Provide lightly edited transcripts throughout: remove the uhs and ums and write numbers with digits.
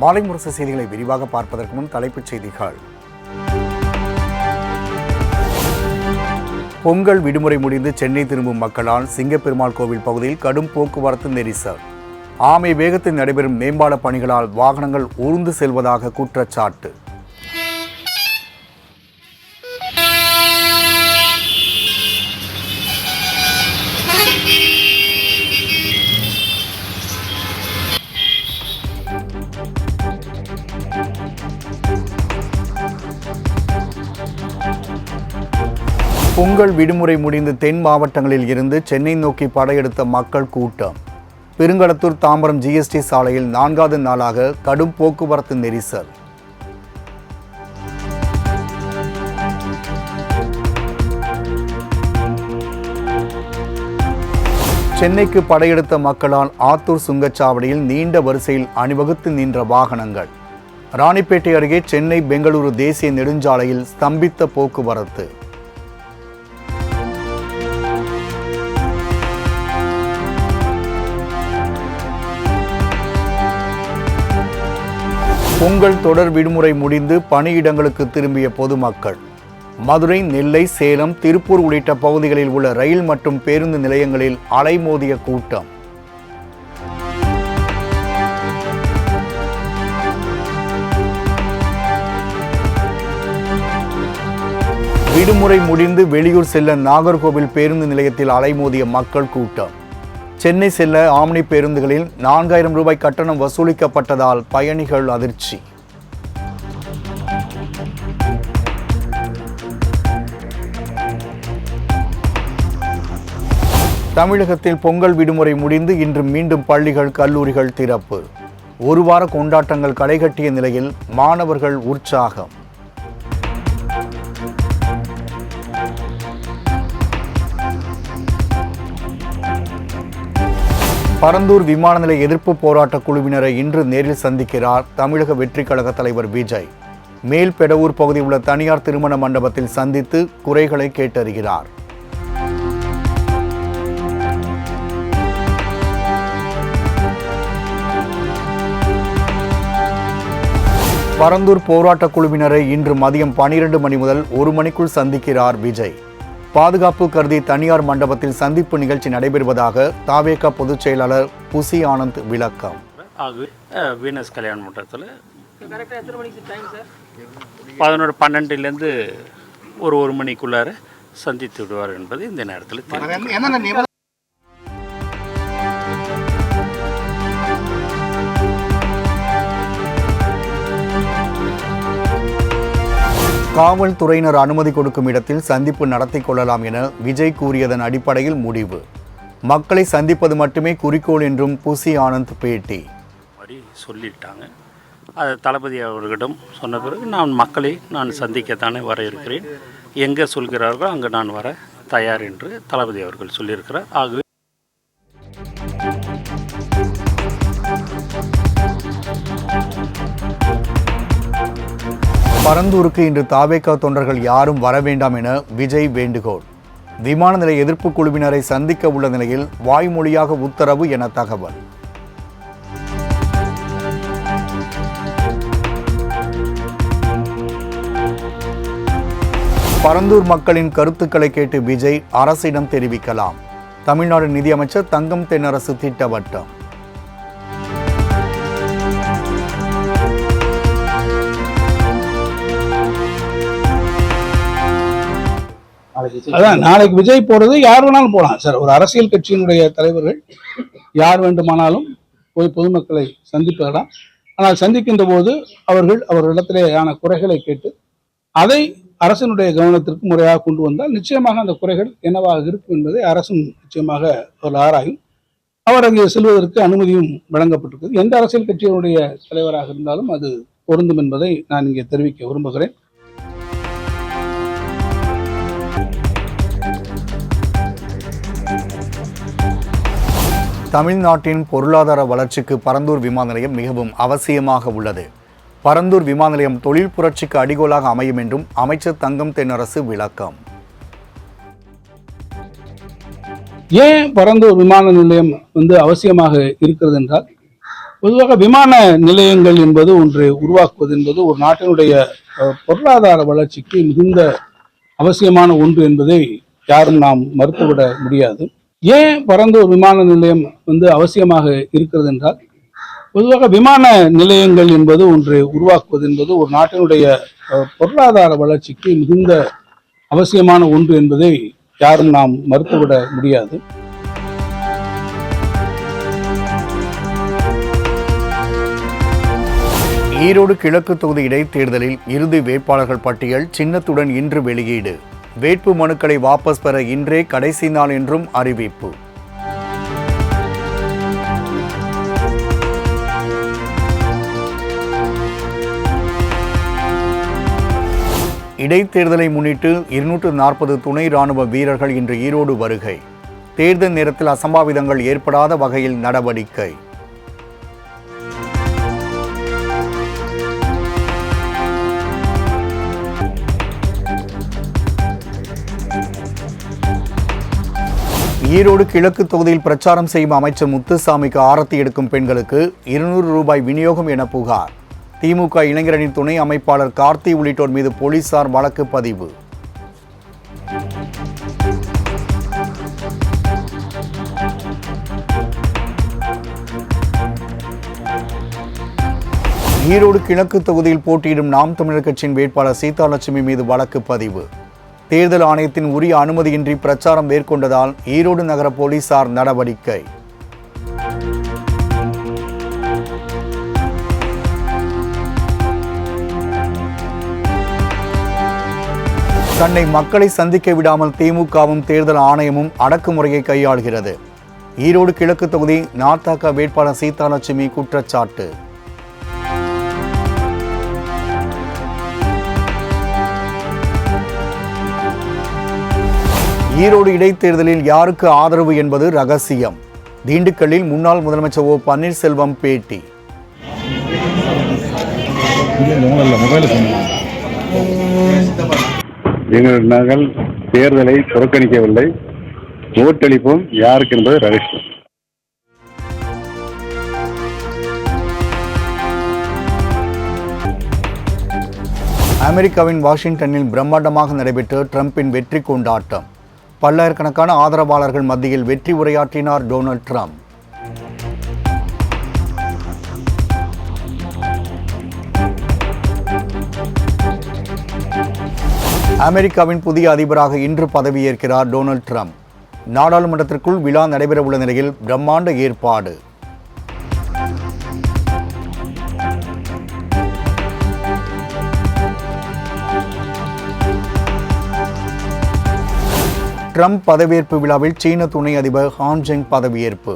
மாலை முரசு செய்திகளை விரிவாக பார்ப்பதற்கு முன் தலைப்புச் செய்திகள். பொங்கல் விடுமுறை முடிந்து சென்னை திரும்பும் மக்களால் சிங்கப்பெருமாள் கோவில் பகுதியில் கடும் போக்குவரத்து நெரிசல். ஆமை வேகத்தில் நடைபெறும் மேம்பால பணிகளால் வாகனங்கள் ஊர்ந்து செல்வதாக குற்றச்சாட்டு. பொங்கல் விடுமுறை முடிந்து தென் மாவட்டங்களில் இருந்து சென்னை நோக்கி படையெடுத்த மக்கள் கூட்டம். பெருங்களத்தூர் தாம்பரம் ஜிஎஸ்டி சாலையில் 4வது நாளாக கடும் போக்குவரத்து நெரிசல். சென்னைக்கு படையெடுத்த மக்களால் ஆத்தூர் சுங்கச்சாவடியில் நீண்ட வரிசையில் அணிவகுத்து நின்ற வாகனங்கள். ராணிப்பேட்டை அருகே சென்னை பெங்களூரு தேசிய நெடுஞ்சாலையில் ஸ்தம்பித்த போக்குவரத்து. பொங்கல் தொடர் விடுமுறை முடிந்து பணியிடங்களுக்கு திரும்பிய பொதுமக்கள். மதுரை, நெல்லை, சேலம், திருப்பூர் உள்ளிட்ட பகுதிகளில் உள்ள ரயில் மற்றும் பேருந்து நிலையங்களில் அலைமோதிய கூட்டம். விடுமுறை முடிந்து வெளியூர் செல்ல நாகர்கோவில் பேருந்து நிலையத்தில் அலைமோதிய மக்கள் கூட்டம். சென்னை செல்ல ஆம்னி பேருந்துகளில் 4000 ரூபாய் கட்டணம் வசூலிக்கப்பட்டதால் பயணிகள் அதிர்ச்சி. தமிழகத்தில் பொங்கல் விடுமுறை முடிந்து இன்று மீண்டும் பள்ளிகள், கல்லூரிகள் திறப்பு. ஒரு வார கொண்டாட்டங்கள் களைகட்டிய நிலையில் மாணவர்கள் உற்சாகம். பரந்தூர் விமான நிலைய எதிர்ப்பு போராட்ட குழுவினரை இன்று நேரில் சந்திக்கிறார் தமிழக வெற்றி கழக தலைவர் விஜய். மேல்பெடவூர் பகுதியில் உள்ள தனியார் திருமண மண்டபத்தில் சந்தித்து குறைகளை கேட்டறிகிறார். பரந்தூர் போராட்ட குழுவினரை இன்று மதியம் 12 மணி முதல் 1 மணிக்குள் சந்திக்கிறார் விஜய். பாதுகாப்பு கருதி தனியார் மண்டபத்தில் சந்திப்பு நிகழ்ச்சி நடைபெறுவதாக தாவேகா பொதுச் செயலாளர் புசி ஆனந்த் விளக்கம். வீனஸ் கல்யாண மண்டபத்தில் 11-12லேருந்து ஒரு மணிக்குள்ளார சந்தித்து விடுவார் என்பது இந்த நேரத்தில் தெரியும். காவல்துறையினர் அனுமதி கொடுக்கும் இடத்தில் சந்திப்பு நடத்தி கொள்ளலாம் என விஜய் கூறியதன் அடிப்படையில் முடிவு. மக்களை சந்திப்பது மட்டுமே குறிக்கோள் என்றும் புசி ஆனந்த் பேட்டி. சொல்லிட்டாங்க. அது தளபதி அவர்களிடம் சொன்ன பிறகு மக்களை நான் சந்திக்கத்தானே வர இருக்கிறேன். எங்கே சொல்கிறார்களோ அங்கே நான் வர தயார் என்று தளபதி அவர்கள் சொல்லியிருக்கிறார். ஆகவே பரந்தூருக்கு இன்று தாவேகா தொண்டர்கள் யாரும் வர வேண்டாம் என விஜய் வேண்டுகோள். விமான நிலைய எதிர்ப்பு குழுவினரை சந்திக்க உள்ள நிலையில் வாய்மொழியாக உத்தரவு என தகவல். பரந்தூர் மக்களின் கருத்துக்களை கேட்டு விஜய் அரசிடம் தெரிவிக்கலாம். தமிழ்நாடு நிதியமைச்சர் தங்கம் தென்னரசு திட்டவட்டம். அதான் நாளைக்கு விஜய் போறது யார் வேணாலும் போகலாம் சார். ஒரு அரசியல் கட்சியினுடைய தலைவர்கள் யார் வேண்டுமானாலும் போய் பொதுமக்களை சந்திப்பதெல்லாம். ஆனால் சந்திக்கின்ற போது அவர்களிடத்திலேயான குறைகளை கேட்டு அதை அரசினுடைய கவனத்திற்கு முறையாக கொண்டு வந்தால் நிச்சயமாக அந்த குறைகள் என்னவாக இருக்கும் என்பதை அரசும் நிச்சயமாக அவர் ஆராயும். அவர் அங்கே செல்வதற்கு அனுமதியும் வழங்கப்பட்டிருக்கிறது. எந்த அரசியல் கட்சியினுடைய தலைவராக இருந்தாலும் அது பொருந்தும் என்பதை நான் இங்கே தெரிவிக்க விரும்புகிறேன். தமிழ்நாட்டின் பொருளாதார வளர்ச்சிக்கு பரந்தூர் விமான நிலையம் மிகவும் அவசியமாக உள்ளது. பரந்தூர் விமான நிலையம் தொழில் புரட்சிக்கு அடிகோலாக அமையும் என்றும் அமைச்சர் தங்கம் தென்னரசு விளக்கம். ஏன் பரந்தூர் விமான நிலையம் அவசியமாக இருக்கிறது என்றால், பொதுவாக விமான நிலையங்கள் என்பது ஒன்று உருவாக்குவது என்பது ஒரு நாட்டினுடைய பொருளாதார வளர்ச்சிக்கு மிகுந்த அவசியமான ஒன்று என்பதை யாரும் நாம் மறுத்துவிட முடியாது. ஏன் பரந்தூர் விமான நிலையம் அவசியமாக இருக்கிறது என்றால், பொதுவாக விமான நிலையங்கள் என்பது ஒன்று உருவாக்குவது என்பது ஒரு நாட்டினுடைய பொருளாதார வளர்ச்சிக்கு மிகுந்த அவசியமான ஒன்று என்பதை யாரும் நாம் மறுத்துவிட முடியாது. ஈரோடு கிழக்கு தொகுதி இடைத்தேர்தலில் இறுதி வேட்பாளர்கள் பட்டியல் சின்னத்துடன் இன்று வெளியீடு. வேட்பு மனுக்களை வாபஸ் பெற இன்றே கடைசி நாள் என்றும் அறிவிப்பு. இடைத்தேர்தலை முன்னிட்டு 240 துணை ராணுவ வீரர்கள் இன்று ஈரோடு வருகை. தேர்தல் நேரத்தில் அசம்பாவிதங்கள் ஏற்படாத வகையில் நடவடிக்கை. ஈரோடு கிழக்கு தொகுதியில் பிரச்சாரம் செய்யும் அமைச்சர் முத்துசாமிக்கு ஆரத்தி எடுக்கும் பெண்களுக்கு 200 ரூபாய் விநியோகம் என புகார். திமுக இளைஞரணி துணை அமைப்பாளர் கார்த்தி உள்ளிட்டோர் மீது போலீசார் வழக்கு பதிவு. ஈரோடு கிழக்கு தொகுதியில் போட்டியிடும் நாம் தமிழர் கட்சியின் வேட்பாளர் சீதாலட்சுமி மீது வழக்கு பதிவு. தேர்தல் ஆணையத்தின் உரிய அனுமதியின்றி பிரச்சாரம் மேற்கொண்டதால் ஈரோடு நகர போலீசார் நடவடிக்கை. தன்னை மக்களை சந்திக்க விடாமல் திமுகவும் தேர்தல் ஆணையமும் அடக்குமுறையை கையாளுகிறது. ஈரோடு கிழக்கு தொகுதி நார்த்தாக்க வேட்பாளர் சீதாலட்சுமி குற்றச்சாட்டு. ஈரோடு இடைத்தேர்தலில் யாருக்கு ஆதரவு என்பது ரகசியம். திண்டுக்கல்லில் முன்னாள் முதலமைச்சர் ஓ பன்னீர்செல்வம் பேட்டி. நாங்கள் தேர்தலை புறக்கணிக்கவில்லை, ஓட்டளிப்போம் யாருக்கு என்பது ரகசியம். அமெரிக்காவின் வாஷிங்டனில் பிரம்மாண்டமாக நடைபெற்ற ட்ரம்பின் வெற்றி கொண்டாட்டம். பல்லாயிரக்கணக்கான ஆதரவாளர்கள் மத்தியில் வெற்றி உரையாற்றினார் டொனால்ட் ட்ரம்ப். அமெரிக்காவின் புதிய அதிபராக இன்று பதவியேற்கிறார் டொனால்ட் ட்ரம்ப். நாடாளுமன்றத்திற்குள் விழா நடைபெறவுள்ள நிலையில் பிரம்மாண்ட ஏற்பாடு. ட்ரம்ப் பதவியேற்பு விழாவில் சீன துணை அதிபர் ஹான் ஜெங் பதவியேற்பு.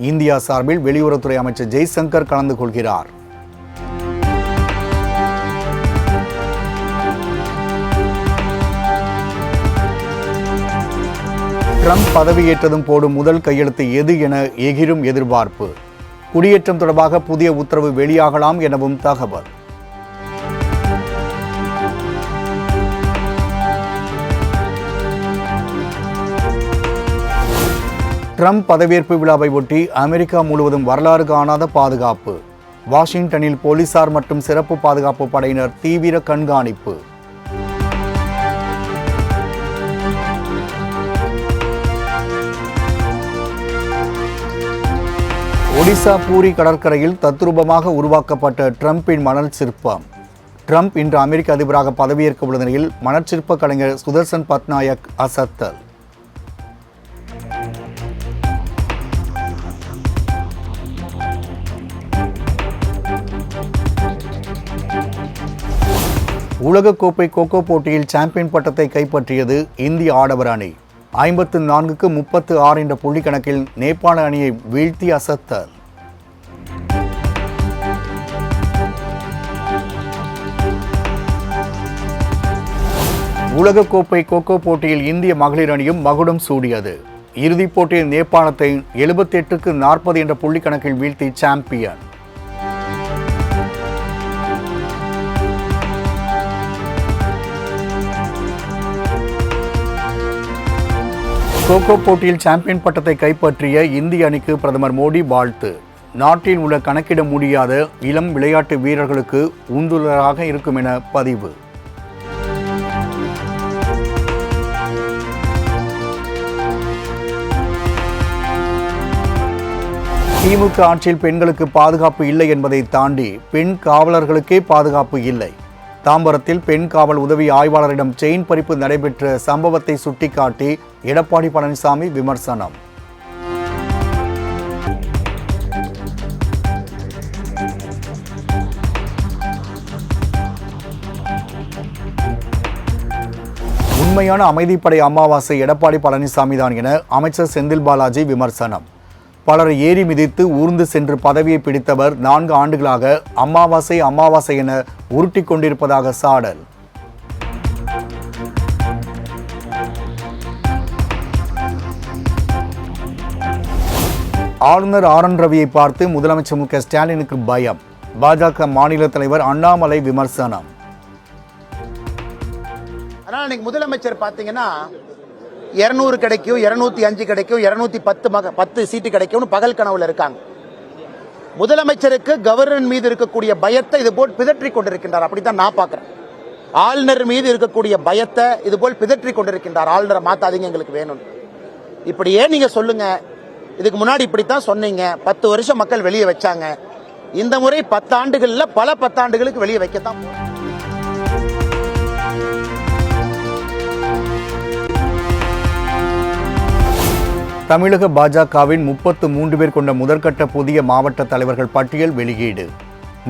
இந்தியா சார்பில் வெளியுறவுத்துறை அமைச்சர் ஜெய்சங்கர் கலந்து கொள்கிறார். ட்ரம்ப் பதவியேற்றதும் போடும் முதல் கையெழுத்து எது என எகிரும் எதிர்பார்ப்பு. குடியேற்றம் தொடர்பாக புதிய உத்தரவு வெளியாகலாம் எனவும் தகவல். ட்ரம்ப் பதவியேற்பு விழாவை ஒட்டி அமெரிக்கா முழுவதும் வரலாறு காணாத பாதுகாப்பு. வாஷிங்டனில் போலீசார் மற்றும் சிறப்பு பாதுகாப்பு படையினர் தீவிர கண்காணிப்பு. ஒடிசா பூரி கடற்கரையில் தத்ரூபமாக உருவாக்கப்பட்ட ட்ரம்பின் மணல் சிற்பம். ட்ரம்ப் இன்று அமெரிக்க அதிபராக பதவியேற்க உள்ள நிலையில் மணற்சிற்ப கலைஞர் சுதர்சன் பட்நாயக் அசத்தல். உலகக்கோப்பை கோகோ போட்டியில் சாம்பியன் பட்டத்தை கைப்பற்றியது இந்திய ஆடவர் அணி. 54க்கு 36 என்ற புள்ளி கணக்கில் நேபாள அணியை வீழ்த்தி அசத்தல். உலகக்கோப்பை கோகோ போட்டியில் இந்திய மகளிர் அணியும் மகுடம் சூடியது. இறுதிப் போட்டியில் நேபாளத்தை 78க்கு 40 என்ற புள்ளி கணக்கில் வீழ்த்தி சாம்பியன். கோகோ போட்டியில் சாம்பியன் பட்டத்தை கைப்பற்றிய இந்திய அணிக்கு பிரதமர் மோடி வாழ்த்து. நாட்டில் உள்ள கணக்கிட முடியாத இளம் விளையாட்டு வீரர்களுக்கு உந்துதலாக இருக்கும் என பதிவு. திமுக ஆட்சியில் பெண்களுக்கு பாதுகாப்பு இல்லை என்பதை தாண்டி பெண் காவலர்களுக்கே பாதுகாப்பு இல்லை. தாம்பரத்தில் பெண் காவல் உதவி ஆய்வாளரிடம் செயின் பறிப்பு நடைபெற்ற சம்பவத்தை சுட்டிக்காட்டி எடப்பாடி பழனிசாமி விமர்சனம். உண்மையான அமைதிப்படை அமாவாசை எடப்பாடி பழனிசாமி தான் என அமைச்சர் செந்தில் பாலாஜி விமர்சனம். பலரை ஏறி மிதித்து ஊர்ந்து சென்று பதவியை பிடித்தவர் 4 ஆண்டுகளாக அமாவாசை அமாவாசை என உருட்டிக் கொண்டிருப்பதாக சாடல். ஆளுநர் RN ரவியை பார்த்து முதலமைச்சர் மு க ஸ்டாலினுக்கு பயம். பாஜக மாநில தலைவர் அண்ணாமலை விமர்சனம். ஆனால் இன்னைக்கு முதலமைச்சர் பார்த்தீங்கன்னா 200 கிடைக்கும், 205 கிடைக்கும், 210 சீட்டு கிடைக்கும்னு பகல் கனவுல இருக்காங்க. முதலமைச்சருக்கு கவர்னர் மீது இருக்கக்கூடிய பயத்தை இது போல் பிதற்றிக் கொண்டிருக்கின்றார். அப்படித்தான் நான் பார்க்கிறேன். ஆளுநர் மீது இருக்கக்கூடிய பயத்தை இது போல் பிதற்றிக் கொண்டிருக்கின்றார். ஆளுநரை மாத்தாதீங்க, எங்களுக்கு வேணும். இப்படியே நீங்க சொல்லுங்க. இதுக்கு முன்னாடி இப்படித்தான் சொன்னீங்க. 10 வருஷம் மக்கள் வெளியே வச்சாங்க. இந்த முறை 10 ஆண்டுகள்ல பல 10 ஆண்டுகளுக்கு வெளியே வைக்கத்தான். தமிழக பாஜகவின் 33 பேர் கொண்ட முதற்கட்ட புதிய மாவட்ட தலைவர்கள் பட்டியல் வெளியீடு.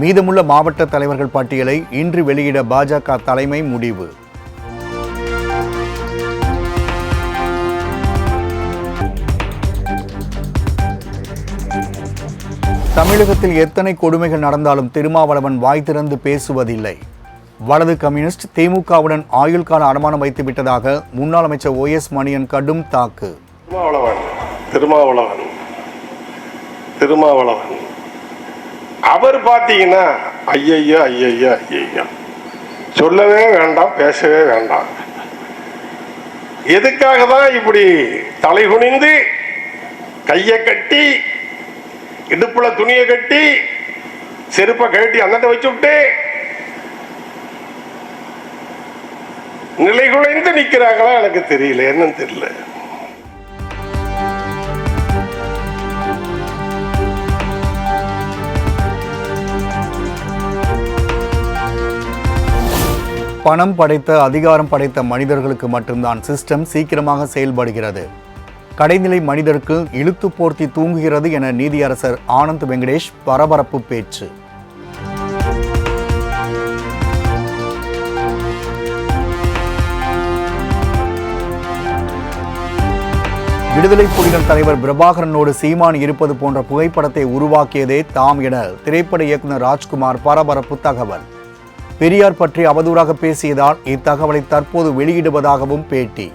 மீதமுள்ள மாவட்ட தலைவர்கள் பட்டியலை இன்று வெளியிட பாஜக தலைமை முடிவு. தமிழகத்தில் எத்தனை கொடுமைகள் நடந்தாலும் திருமாவளவன் வாய் திறந்து பேசுவதில்லை. வலது கம்யூனிஸ்ட் திமுகவுடன் ஆயுள் கால அனுமானம் வைத்து விட்டதாக முன்னாள் அமைச்சர் OS மணியன் கடும் தாக்கு. திருமாவளவன் அவர் பார்த்தீங்கன்னா ஐயையோ சொல்லவே வேண்டாம், பேசவே வேண்டாம். எதுக்காக தான் இப்படி தலை குனிந்து கையை கட்டி இடுப்புல துணியை கட்டி செருப்பை கட்டி அந்தட்ட வச்சு விட்டு நிலை குலைந்து நிக்கிறாங்களா எனக்கு தெரியல, என்னன்னு தெரியல. பணம் படைத்த அதிகாரம் படைத்த மனிதர்களுக்கு மட்டும்தான் சிஸ்டம் சீக்கிரமாக செயல்படுகிறது. கடைநிலை மனிதருக்கு இழுத்து போர்த்தி தூங்குகிறது என நீதியரசர் ஆனந்த் வெங்கடேஷ் பரபரப்பு பேச்சு. விடுதலை புலிகள் தலைவர் பிரபாகரனோடு சீமான் இருப்பது போன்ற புகைப்படத்தை உருவாக்கியதே தாம் என திரைப்பட இயக்குனர் ராஜ்குமார் பரபரப்பு தகவல். பெரியார் பற்றி அவதூறாக பேசியதால் இத்தகவலை தற்போது வெளியிடுவதாகவும் பேட்டி.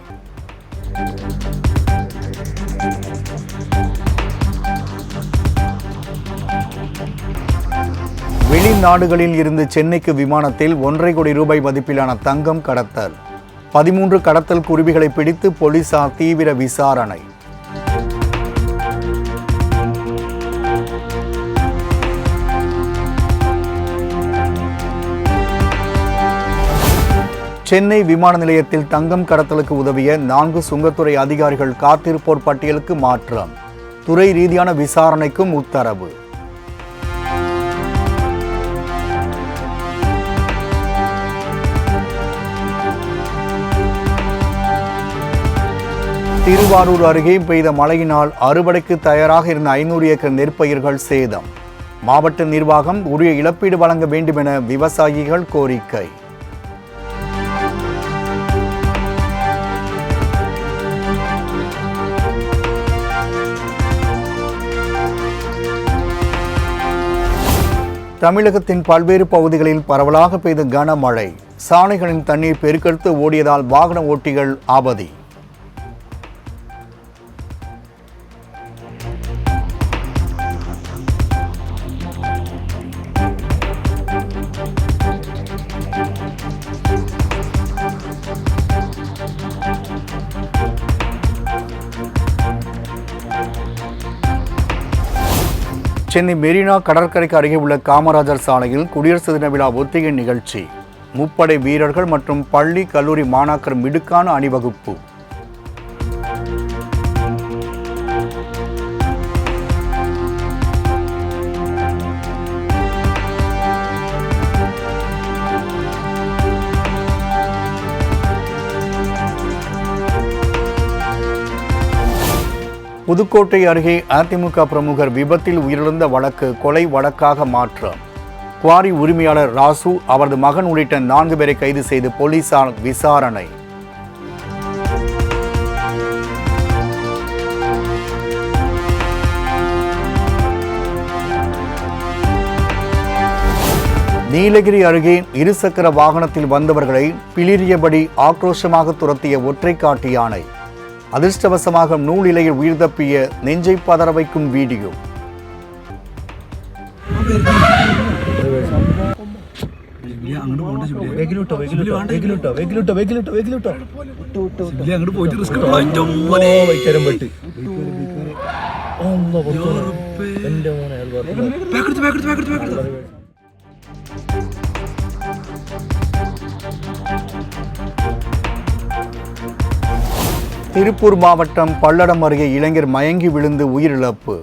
வெளிநாடுகளில் இருந்து சென்னைக்கு விமானத்தில் 1.5 கோடி ரூபாய் மதிப்பிலான தங்கம் கடத்தல். 13 கடத்தல் குருவிகளை பிடித்து போலீசார் தீவிர விசாரணை. சென்னை விமான நிலையத்தில் தங்கம் கடத்தலுக்கு உதவிய 4 சுங்கத்துறை அதிகாரிகள் காத்திருப்போர் பட்டியலுக்கு மாற்றம். துறை ரீதியான விசாரணைக்கும் உத்தரவு. திருவாரூர் அருகே பெய்த மழையினால் அறுவடைக்கு தயாராக இருந்த 500 ஏக்கர் நெற்பயிர்கள் சேதம். மாவட்ட நிர்வாகம் உரிய இழப்பீடு வழங்க வேண்டும் என விவசாயிகள் கோரிக்கை. தமிழகத்தின் பல்வேறு பகுதிகளில் பரவலாக பெய்த கனமழை. சாலைகளின் தண்ணீர் பெருக்கெடுத்து ஓடியதால் வாகன ஓட்டிகள் அவதி. சென்னை மெரினா கடற்கரைக்கு அருகே உள்ள காமராஜர் சாலையில் குடியரசு தின விழா ஒத்திகை நிகழ்ச்சி. முப்படை வீரர்கள் மற்றும் பள்ளி கல்லூரி மாணாக்கர் மிடுக்கான அணிவகுப்பு. புதுக்கோட்டை அருகே அதிமுக பிரமுகர் விபத்தில் உயிரிழந்த வழக்கு கொலை வழக்காக மாற்றம். குவாரி உரிமையாளர் ராசு, அவரது மகன் உள்ளிட்ட 4 பேரை கைது செய்து போலீசார் விசாரணை. நீலகிரி அருகே இருசக்கர வாகனத்தில் வந்தவர்களை பிளிரியபடி ஆக்ரோஷமாக துரத்திய ஒற்றைக்காட்டு யானை. அதிர்ஷ்டவசமாக நூல் இலையில் உயிர் தப்பிய நெஞ்சை பதற வைக்கும் வீடியோ. திருப்பூர் மாவட்டம் பல்லடம் அருகே இளைஞர் மயங்கி விழுந்து உயிரிழப்பு.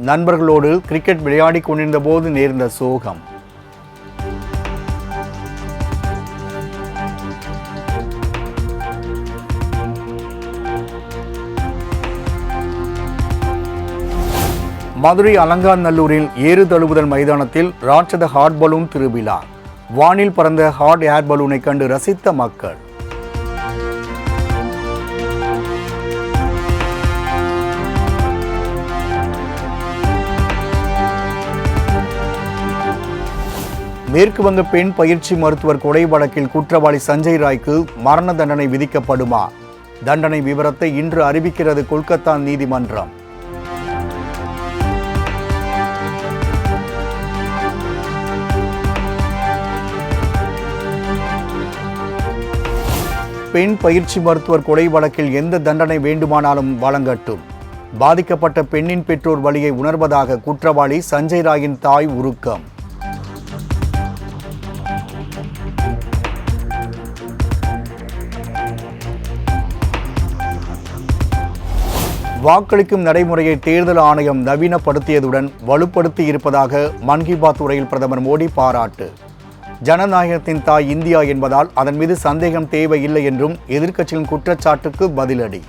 நண்பர்களோடு கிரிக்கெட் விளையாடிக் கொண்டிருந்த போது நேர்ந்த சோகம். மதுரை அலங்காநல்லூரில் ஏறு தழுவுதல் மைதானத்தில் ராட்சத ஹாட் பலூன் திருவிழா. வானில் பறந்த ஹாட் ஏர் பலூனை கண்டு ரசித்த மக்கள். மேற்கு வங்க பெண் பயிற்சி மருத்துவர் கொலை வழக்கில் குற்றவாளி சஞ்சய் ராய்க்கு மரண தண்டனை விதிக்கப்படுமா? தண்டனை விவரத்தை இன்று அறிவிக்கிறது கொல்கத்தா நீதிமன்றம். பெண் பயிற்சி மருத்துவர் கொலை வழக்கில் எந்த தண்டனை வேண்டுமானாலும் வழங்கட்டும். பாதிக்கப்பட்ட பெண்ணின் பெற்றோர் வலியை உணர்வதாக குற்றவாளி சஞ்சய் ராயின் தாய் உருக்கம். வாக்களிக்கும் நடைமுறையை தேர்தல் ஆணையம் நவீனப்படுத்தியதுடன் வலுப்படுத்தி இருப்பதாக மன் கி பாத் உரையில் பிரதமர் மோடி பாராட்டு. ஜனநாயகத்தின் தாய் இந்தியா என்பதால் அதன் மீது சந்தேகம் தேவையில்லை என்றும் எதிர்க்கட்சியின் குற்றச்சாட்டுக்கு பதிலடி.